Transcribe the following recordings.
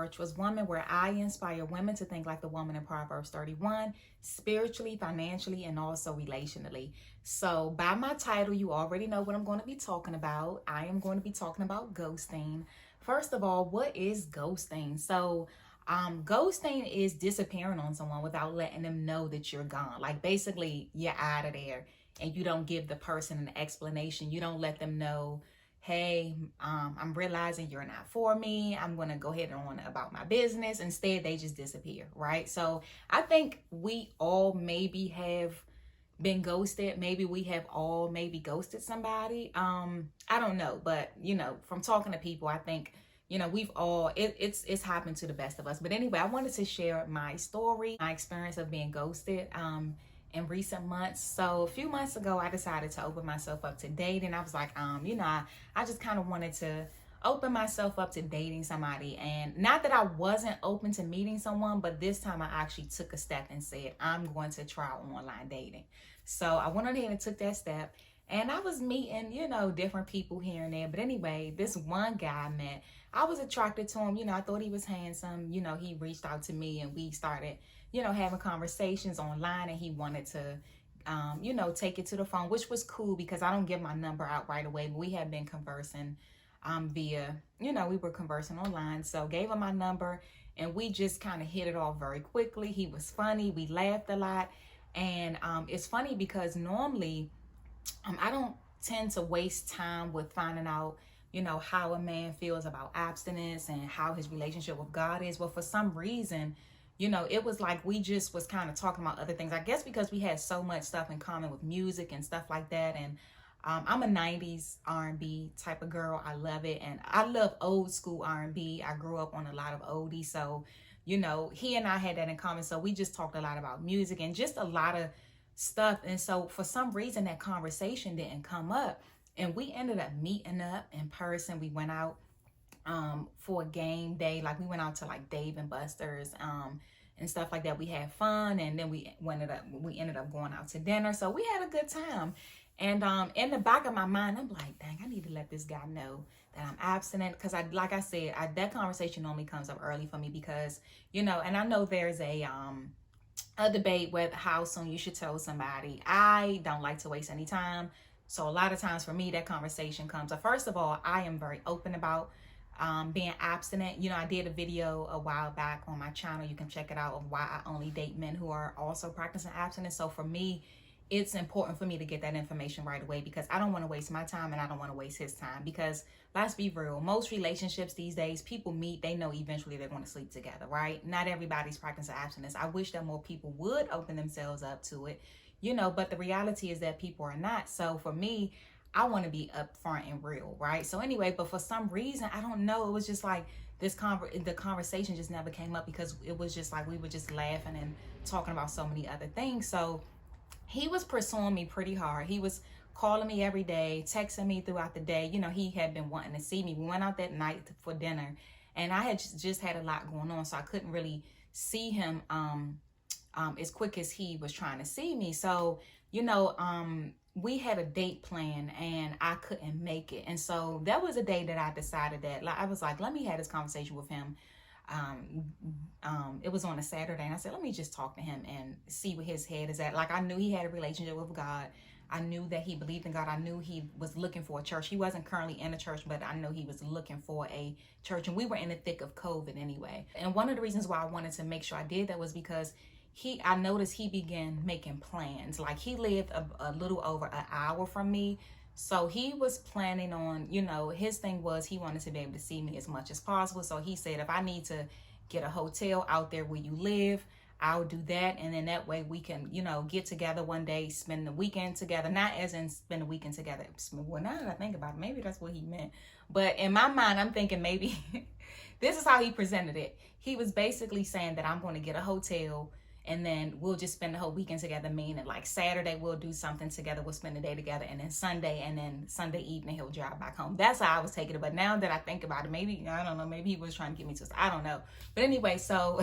Virtuous Woman, where I inspire women to think like the woman in Proverbs 31, spiritually, financially, and also relationally. So by my title, you already know what I'm going to be talking about. I am going to be talking about ghosting. First of all, what is ghosting? So ghosting is disappearing on someone without letting them know that you're gone. Like basically you're out of there and you don't give the person an explanation. You don't let them know, hey, I'm realizing you're not for me. I'm going to go ahead and on about my business. Instead, they just disappear, right? So I think we all maybe have been ghosted. Maybe we have all maybe ghosted somebody. I don't know, but from talking to people, I think we've all it's happened to the best of us. But anyway, I wanted to share my story, my experience of being ghosted in recent months. So a few months ago, I decided to open myself up to dating. I was like, I just kind of wanted to open myself up to dating somebody. And not that I wasn't open to meeting someone, but this time I actually took a step and said, I'm going to try online dating. So I went on ahead and took that step. And I was meeting, different people here and there. But anyway, this one guy I met, I was attracted to him. I thought he was handsome. He reached out to me and we started, having conversations online, and he wanted to, take it to the phone, which was cool because I don't give my number out right away. But we had been conversing via, we were conversing online. So gave him my number and we just kind of hit it off very quickly. He was funny. We laughed a lot. And it's funny because normally, I don't tend to waste time with finding out, how a man feels about abstinence and how his relationship with God is. Well, for some reason, it was like we just was kind of talking about other things. I guess because we had so much stuff in common with music and stuff like that. And I'm a 90s R&B type of girl. I love it. And I love old school R&B. I grew up on a lot of oldies. So, he and I had that in common. So we just talked a lot about music and just a lot of stuff. And so for some reason that conversation didn't come up, and we ended up meeting up in person. We went out for a game day. Like we went out to like Dave and Buster's and stuff like that. We had fun, and then we ended up going out to dinner. So we had a good time. And in the back of my mind, I'm like, dang, I need to let this guy know that I'm abstinent. Because like I said, that conversation normally comes up early for me because, and I know there's a debate whether how soon you should tell somebody. I don't like to waste any time. So a lot of times for me, that conversation comes up. First of all, I am very open about being abstinent. I did a video a while back on my channel. You can check it out, of why I only date men who are also practicing abstinence. So for me, it's important for me to get that information right away because I don't want to waste my time and I don't want to waste his time. Because let's be real, most relationships these days, people meet, they know eventually they're going to sleep together, right? Not everybody's practicing abstinence. I wish that more people would open themselves up to it, but the reality is that people are not. So for me, I want to be upfront and real, right? So anyway, but for some reason, I don't know, it was just like the conversation just never came up because it was just like we were just laughing and talking about so many other things. So he was pursuing me pretty hard. He was calling me every day, texting me throughout the day. He had been wanting to see me. We went out that night for dinner, and I had just had a lot going on, so I couldn't really see him as quick as he was trying to see me. So, we had a date plan, and I couldn't make it. And so that was a day that I decided that, I was like, let me have this conversation with him. It was on a Saturday, and I said, let me just talk to him and see what his head is at. Like, I knew he had a relationship with God. I knew that he believed in God. I knew he was looking for a church. He wasn't currently in a church, but I know he was looking for a church, and we were in the thick of COVID anyway. And one of the reasons why I wanted to make sure I did that was because I noticed he began making plans. Like, he lived a little over an hour from me. So he was planning on, his thing was he wanted to be able to see me as much as possible. So he said, if I need to get a hotel out there where you live, I'll do that. And then that way we can, get together one day, spend the weekend together. Not as in spend the weekend together. Well, now that I think about it, maybe that's what he meant. But in my mind, I'm thinking maybe this is how he presented it. He was basically saying that I'm going to get a hotel, and then we'll just spend the whole weekend together, meaning like Saturday we'll do something together, we'll spend the day together, and then Sunday evening he'll drive back home. That's how I was taking it. But now that I think about it, maybe, I don't know, maybe he was trying to get me to, I don't know. But anyway, so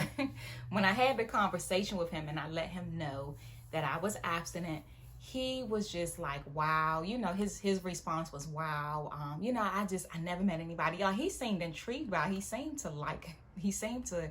when I had the conversation with him and I let him know that I was abstinent, he was just like, wow, his response was, wow, I never met anybody. He seemed intrigued by it. He seemed to like he seemed to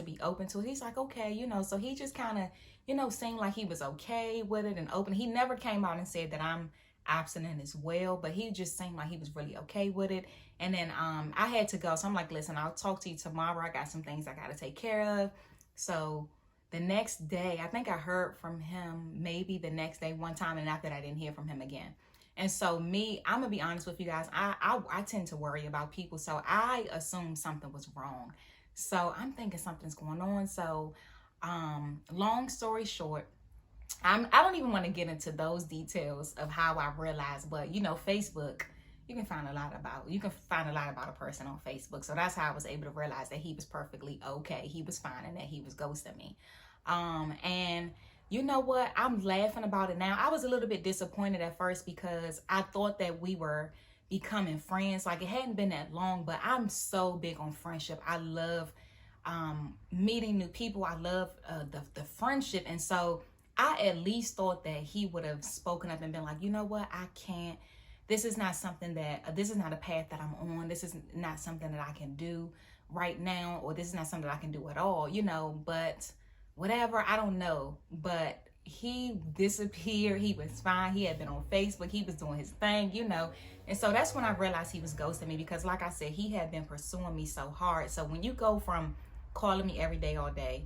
be open to it. He's like, okay, so he just kind of, seemed like he was okay with it and open. He never came out and said that I'm abstinent as well, but he just seemed like he was really okay with it. And then I had to go, so I'm like, listen, I'll talk to you tomorrow. I got some things I got to take care of. So the next day, I think I heard from him maybe the next day one time, and after that I didn't hear from him again. And so I'm gonna be honest with you guys, I tend to worry about people, so I assumed something was wrong. So I'm thinking something's going on. So long story short, I don't even want to get into those details of how I realized, but Facebook, you can find a lot about a person on Facebook. So that's how I was able to realize that he was perfectly okay. He was fine and that he was ghosting me. And you know what? I'm laughing about it now. I was a little bit disappointed at first because I thought that we were becoming friends. Like, it hadn't been that long, but I'm so big on friendship. I love meeting new people. I love the friendship. And so I at least thought that he would have spoken up and been like, you know what? I can't. This is not a path that I'm on. This is not something that I can do right now, or this is not something that I can do at all, but whatever, I don't know. But he disappeared. He was fine. He had been on Facebook. He was doing his thing, And so that's when I realized he was ghosting me, because like I said, he had been pursuing me so hard. So when you go from calling me every day, all day,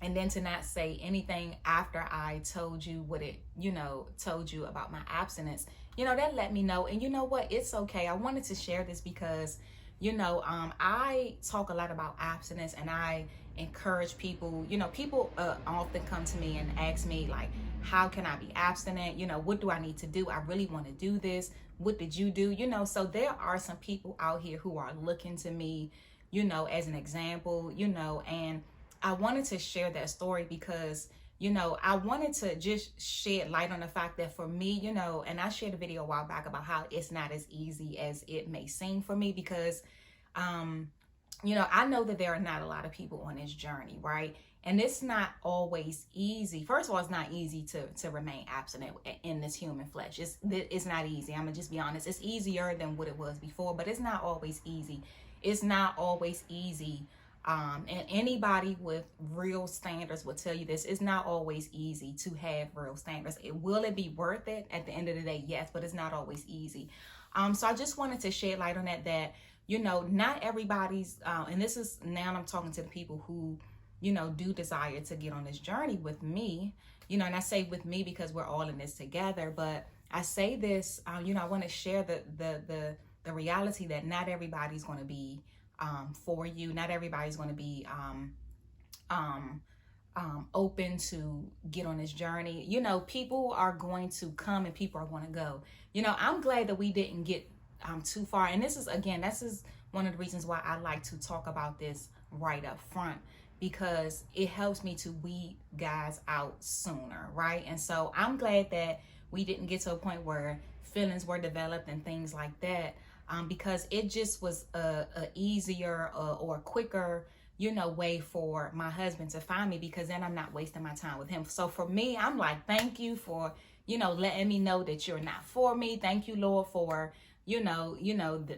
and then to not say anything after I told you told you about my abstinence, that let me know. And you know what? It's okay. I wanted to share this because, I talk a lot about abstinence, and I encourage people. People often come to me and ask me, like, how can I be abstinent? What do I need to do? I really want to do this. What did you do? So there are some people out here who are looking to me, as an example, and I wanted to share that story because, I wanted to just shed light on the fact that for me, and I shared a video a while back about how it's not as easy as it may seem for me, because, I know that there are not a lot of people on this journey, right? And it's not always easy. First of all, it's not easy to remain abstinent in this human flesh. It's not easy. I'm gonna just be honest. It's easier than what it was before, but it's not always easy. It's not always easy. And anybody with real standards will tell you this. It's not always easy to have real standards. Will it be worth it at the end of the day? Yes, but it's not always easy. So I just wanted to shed light on that, not everybody's, and this is, now I'm talking to the people who, do desire to get on this journey with me, and I say with me because we're all in this together, but I say this, I want to share the reality that not everybody's going to be for you. Not everybody's going to be open to get on this journey. People are going to come and people are going to go. I'm glad that we didn't get too far. And this is one of the reasons why I like to talk about this right up front, because it helps me to weed guys out sooner, right? And so I'm glad that we didn't get to a point where feelings were developed and things like that. Because it just was a easier or a quicker, way for my husband to find me, because then I'm not wasting my time with him. So for me, I'm like, thank you for, letting me know that you're not for me. Thank you, Lord, for,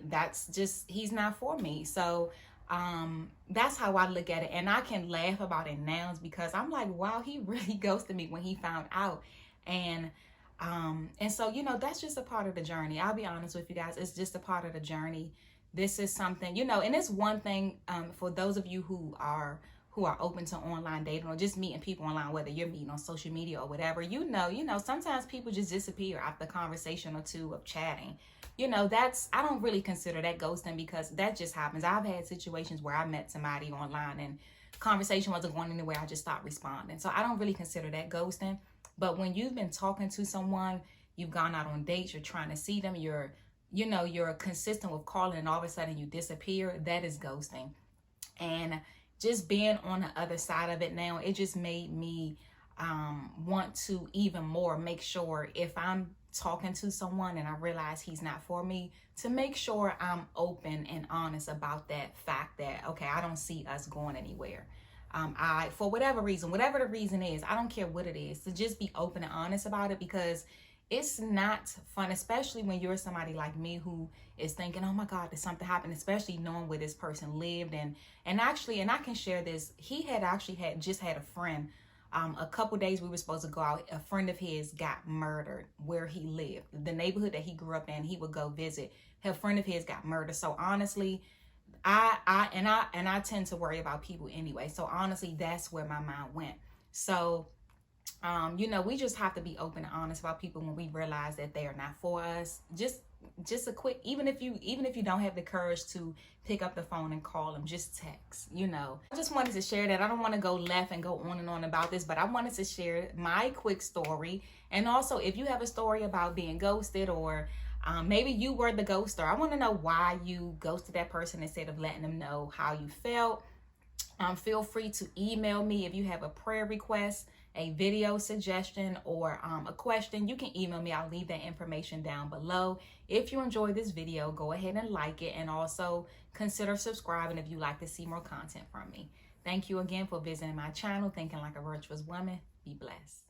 that's just, he's not for me. So that's how I look at it. And I can laugh about it now because I'm like, wow, he really ghosted me when he found out. And so, that's just a part of the journey. I'll be honest with you guys. It's just a part of the journey. This is something, and it's one thing, for those of you who are open to online dating or just meeting people online, whether you're meeting on social media or whatever, sometimes people just disappear after a conversation or two of chatting. I don't really consider that ghosting, because that just happens. I've had situations where I met somebody online and conversation wasn't going anywhere. I just stopped responding. So I don't really consider that ghosting. But when you've been talking to someone, you've gone out on dates, you're trying to see them, you're consistent with calling, and all of a sudden you disappear, that is ghosting. And just being on the other side of it now, it just made me want to even more make sure, if I'm talking to someone and I realize he's not for me, to make sure I'm open and honest about that fact that, okay, I don't see us going anywhere. For whatever reason, whatever the reason is, I don't care what it is, to just be open and honest about it, because it's not fun, especially when you're somebody like me who is thinking, oh my God, did something happen, especially knowing where this person lived. And I can share this. He had actually just had a friend. A couple days we were supposed to go out. A friend of his got murdered where he lived. The neighborhood that he grew up in, he would go visit. A friend of his got murdered. So honestly, I tend to worry about people anyway. So honestly, that's where my mind went. So you know, we just have to be open and honest about people when we realize that they are not for us. Just a quick, even if you don't have the courage to pick up the phone and call them, just text. You know, I just wanted to share that. I don't want to go left and go on and on about this, but I wanted to share my quick story. And also, if you have a story about being ghosted, or maybe you were the ghoster, I want to know why you ghosted that person instead of letting them know how you felt. Feel free to email me if you have a prayer request, a video suggestion, or a question. You can email me. I'll leave that information down below. If you enjoyed this video, go ahead and like it, and also consider subscribing if you like to see more content from me. Thank you again for visiting my channel, Thinking Like a Virtuous Woman. Be blessed.